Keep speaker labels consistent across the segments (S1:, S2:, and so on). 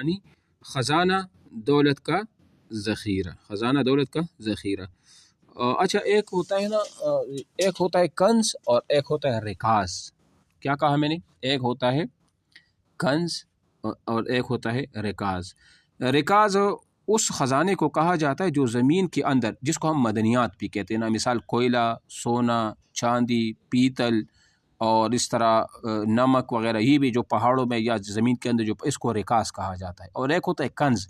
S1: یعنی خزانہ دولت کا ذخیرہ، خزانہ دولت کا ذخیرہ۔ اچھا ایک ہوتا ہے نا، ایک ہوتا ہے کنز اور ایک ہوتا ہے رکاز۔ کیا کہا میں نے؟ ایک ہوتا ہے کنز اور ایک ہوتا ہے رکاز۔ رکاز اس خزانے کو کہا جاتا ہے جو زمین کے اندر، جس کو ہم مدنیات بھی کہتے ہیں نا، مثال کوئلہ، سونا، چاندی، پیتل اور اس طرح نمک وغیرہ، یہ بھی جو پہاڑوں میں یا زمین کے اندر جو، اس کو رکاز کہا جاتا ہے۔ اور ایک ہوتا ہے کنز۔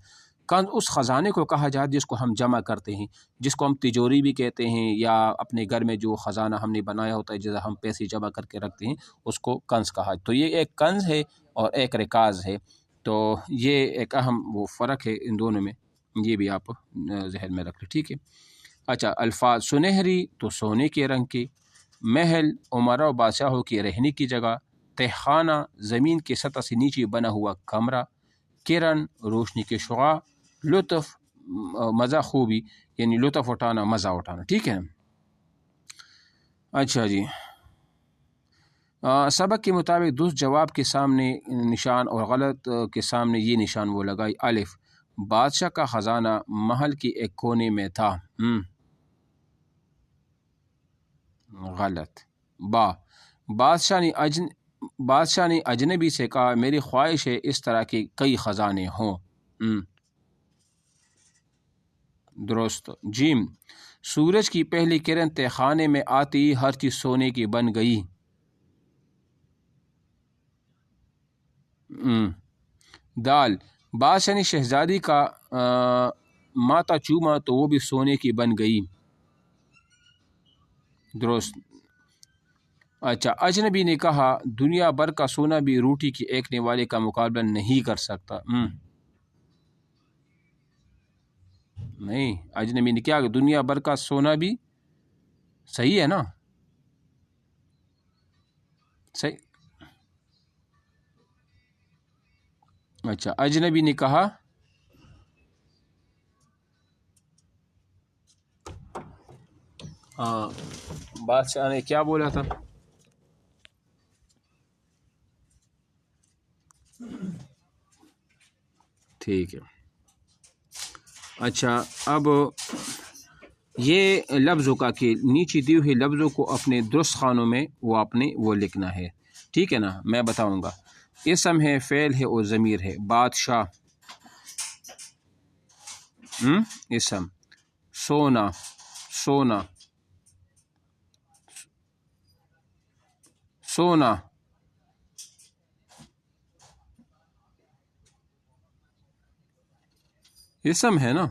S1: کنز اس خزانے کو کہا جاتا ہے جس کو ہم جمع کرتے ہیں، جس کو ہم تجوری بھی کہتے ہیں، یا اپنے گھر میں جو خزانہ ہم نے بنایا ہوتا ہے جیسا ہم پیسے جمع کر کے رکھتے ہیں، اس کو کنز کہا۔ تو یہ ایک کنز ہے اور ایک رکاز ہے، تو یہ ایک اہم وہ فرق ہے ان دونوں میں، یہ بھی آپ ذہن میں رکھ لیں، ٹھیک ہے۔ اچھا الفاظ، سنہری تو سونے کے رنگ کے، محل عمرا و بادشاہوں کی رہنے کی جگہ، تہخانہ زمین کی سطح سے نیچے بنا ہوا کمرہ، کرن روشنی کے شعاع، لطف مزہ خوبی یعنی لطف اٹھانا، مزہ اٹھانا، ٹھیک ہے۔ اچھا جی، سبق کے مطابق درست جواب کے سامنے نشان اور غلط کے سامنے یہ نشان وہ لگائی۔ الف، بادشاہ کا خزانہ محل کے ایک کونے میں تھا، غلط۔ با، بادشاہ نے اجنبی سے کہا میری خواہش ہے اس طرح کے کئی خزانے ہوں، درست۔ جیم، سورج کی پہلی کرن تہ خانے میں آتی ہی ہر چیز سونے کی بن گئی، دال، بادشاہ نے شہزادی کا ماتھا چوما تو وہ بھی سونے کی بن گئی، درست۔ اچھا، اجنبی نے کہا دنیا بھر کا سونا بھی روٹی کے ایکنے والے کا مقابلہ نہیں کر سکتا، نہیں، اجنبی نے کیا کہ دنیا بھر کا سونا بھی، صحیح ہے نا، صحیح۔ اچھا اجنبی نے کہا بادشاہ نے کیا بولا تھا؟ ٹھیک ہے۔ اچھا اب یہ لفظوں کا کہ نیچے دی ہوئی لفظوں کو اپنے درست خانوں میں وہ اپنے وہ لکھنا ہے، ٹھیک ہے نا، میں بتاؤں گا۔ اسم ہے، فعل ہے اور ضمیر ہے۔ بادشاہ اسم، سونا سونا سونا، اسم ہے نا۔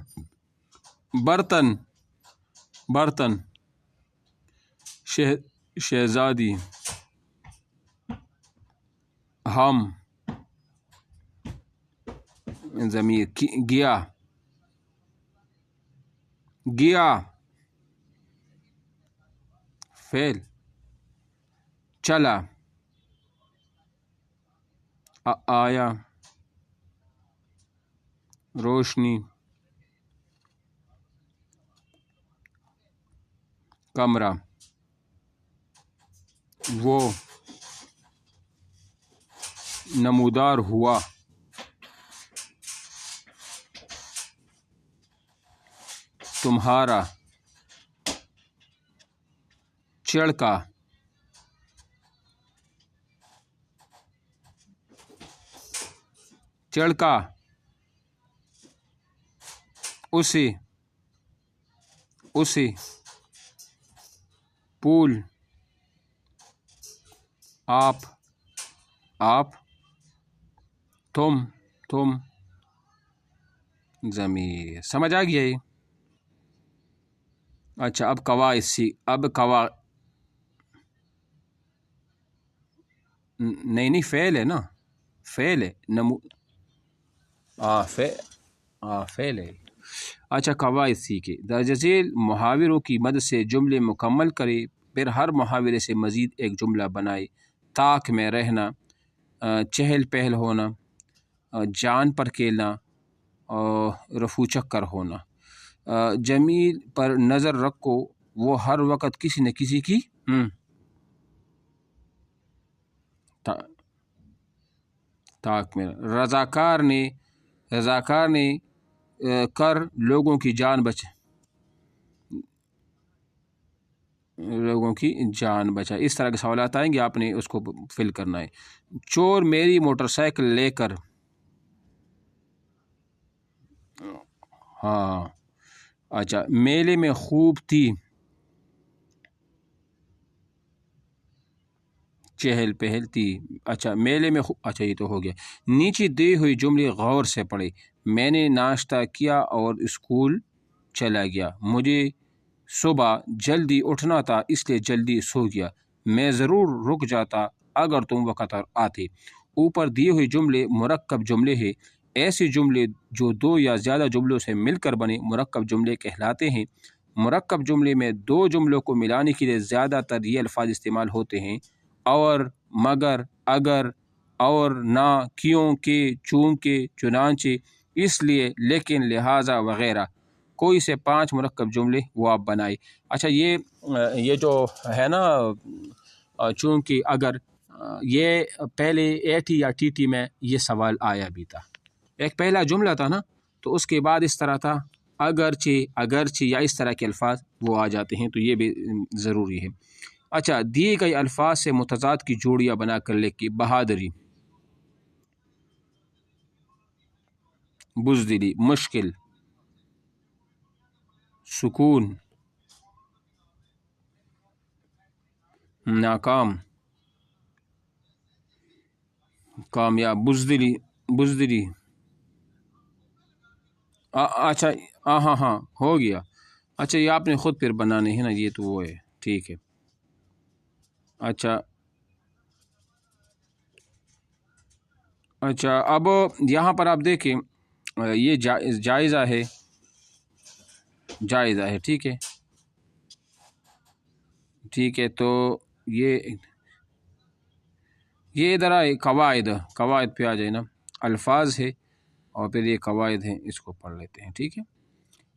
S1: برتن برتن، شہزادی، ہم ضمیر، گیا گیا، فعل، چلا، آیا، روشنی، کمرہ، وہ، نمودار ہوا، تمہارا، چڑکا، چڑکا، اسے اسے، پول، آپ آپ، تم، ضمیر، سمجھ آ گیا یہ؟ اچھا اب نہیں فعل ہے نا، فعل ہے، فعل ہے۔ اچھا قواعد سیکھے، درج ذیل محاوروں کی مدد سے جملے مکمل کرے، پھر ہر محاورے سے مزید ایک جملہ بنائے۔ طاق میں رہنا، چہل پہل ہونا، جان پر کھیلنا، رفو چکر ہونا۔ جمیل پر نظر رکھو، وہ ہر وقت کسی نہ کسی کی طاق میں۔ رضاکار نے رضاکار نے کر لوگوں کی جان بچا. اس طرح کے سوالات آئیں گے، آپ نے اس کو فل کرنا ہے. چور میری موٹر سائیکل لے کر، ہاں اچھا، میلے میں خوب تھی چہل پہل تھی. اچھا میلے میں اچھا یہ تو ہو گیا. نیچے دی ہوئی جملے غور سے پڑھے. میں نے ناشتہ کیا اور اسکول چلا گیا. مجھے صبح جلدی اٹھنا تھا اس لیے جلدی سو گیا. میں ضرور رک جاتا اگر تم وقت آتے. اوپر دیے ہوئے جملے مرکب جملے ہیں. ایسے جملے جو دو یا زیادہ جملوں سے مل کر بنے مرکب جملے کہلاتے ہیں. مرکب جملے میں دو جملوں کو ملانے کے لیے زیادہ تر یہ الفاظ استعمال ہوتے ہیں: اور، مگر، اگر، اور، نہ، کیونکہ، چونکہ، چنانچہ، اس لیے، لیکن، لہٰذا وغیرہ. کوئی سے 5 مرکب جملے وہ آپ بنائے. اچھا یہ جو ہے نا چونکہ، اگر، یہ پہلے اے ٹی یا ٹی ٹی میں یہ سوال آیا بھی تھا. ایک پہلا جملہ تھا نا، تو اس کے بعد اس طرح تھا اگرچہ یا اس طرح کے الفاظ وہ آ جاتے ہیں، تو یہ بھی ضروری ہے. اچھا، دیے گئے الفاظ سے متضاد کی جوڑیاں بنا کر لکھی. بہادری، بزدلی، مشکل، سکون، ناکام، کامیاب. بزدلی اچھا ہاں ہو گیا. اچھا یہ آپ نے خود پھر بنانے ہیں نا، یہ تو وہ ہے، ٹھیک ہے. اچھا اب یہاں پر آپ دیکھیں یہ جائزہ ہے، ٹھیک ہے. تو یہ ادھر آئے قواعد پہ آ جائے نا. الفاظ ہے اور پھر یہ قواعد ہیں، اس کو پڑھ لیتے ہیں، ٹھیک ہے.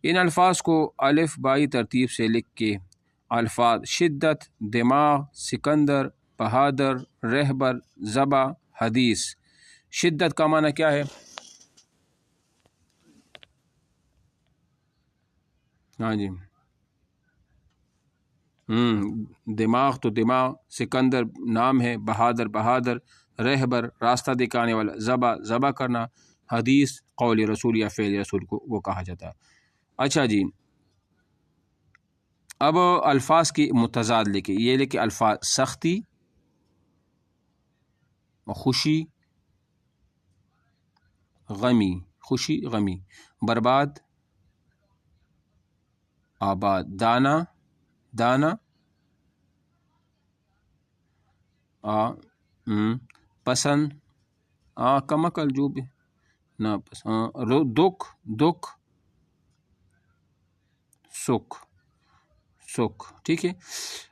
S1: ان الفاظ کو الف بائی ترتیب سے لکھ کے الفاظ: شدت، دماغ، سکندر، بہادر، رہبر، ذبح، حدیث. شدت کا معنی کیا ہے؟ ہاں جی، دماغ تو دماغ، سکندر نام ہے، بہادر، رہبر راستہ دکھانے والا، ذبح کرنا، حدیث قول رسول یا فعل رسول کو وہ کہا جاتا ہے. اچھا جی، اب الفاظ کی متضاد لکھے. یہ لکھے الفاظ: سختی، خوشی، غمی، برباد، آباد، دانا، پسند، کم عقل جو بھی نہ پسند، دکھ، سکھ، ٹھیک ہے.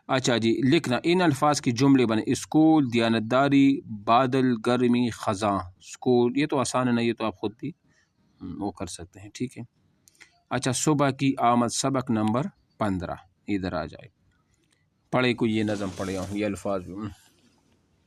S1: اچھا جی، لکھنا ان الفاظ کی جملے بنے: اسکول، دیانتداری، بادل، گرمی، خزاں. اسکول یہ تو آسان ہے نا، یہ تو آپ خود بھی وہ کر سکتے ہیں، ٹھیک ہے. اچھا، صبح کی آمد، سبق نمبر 15 ادھر آ جائے. پڑھے کوئی یہ نظم پڑھے ہوں یہ الفاظ.